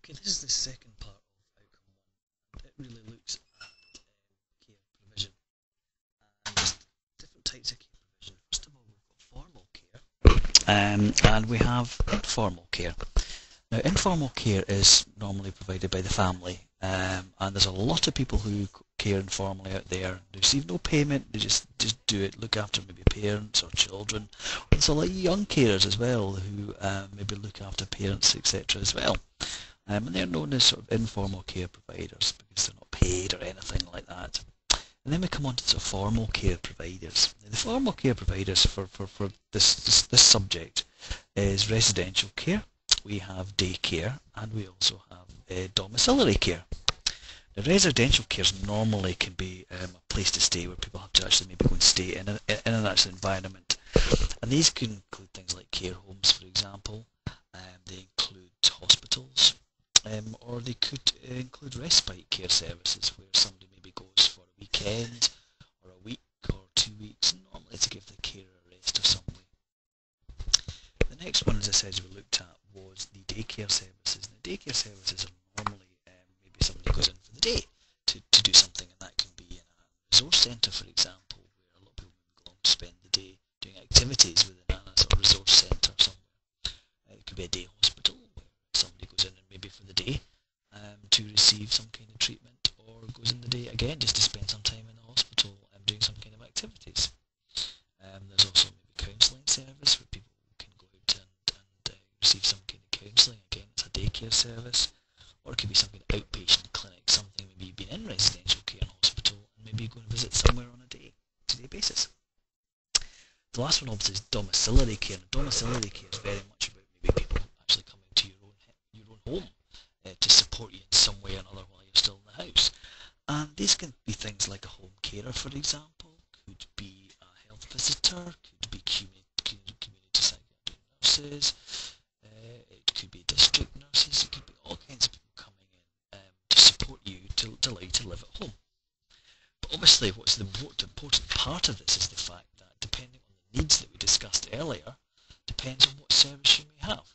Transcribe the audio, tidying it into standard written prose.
Okay, this is the second part of outcome 1. It really looks at care provision. And there's different types of care provision. First of all, we've got formal care, and we have informal care. Now, informal care is normally provided by the family, and there's a lot of people who care informally out there. They receive no payment, they just do it, look after maybe parents or children. There's a lot of young carers as well who maybe look after parents, etc. as well. And they're known as sort of informal care providers because they're not paid or anything like that. And then we come on to sort of formal care providers. Now, the formal care providers for this subject is residential care. We have day care, and we also have domiciliary care. The residential care normally can be a place to stay where people have to actually maybe go and stay in an actual environment. And these can include things like care homes, for example. They include hospitals, or they could include respite care services where somebody maybe goes for a weekend or a week or 2 weeks, normally to give the carer a rest of some way. The next one, as I said, we looked at was the daycare services. Now, daycare services are normally maybe somebody goes in for the day to do something, and that can be in a resource centre, for example, where a lot of people maybe go along to spend the day doing activities within a sort of resource centre somewhere. It could be a day hospital where somebody goes in and maybe for the day to receive some kind of treatment, or goes in the day again just to spend some time in the hospital doing some kind of activities. There's also maybe counselling service where people can go out and receive some kind of counselling. Again, it's a daycare service, or it could be some kind of outpatient clinic, something maybe you've been in residential care in hospital and maybe you go and visit somewhere on a day-to-day basis. The last one obviously is domiciliary care. And domiciliary care is very much about maybe people actually coming to your own home to support you in some way or another while you're still in the house. And these can be things like a home carer, for example, could be a health visitor, could be community psychiatric nurses, it could be district nurses, it could be all kinds of people coming in to support you, to allow you to live at home. But obviously what's the important part of this is the fact that depending on the needs that we discussed earlier, depends on what service you may have.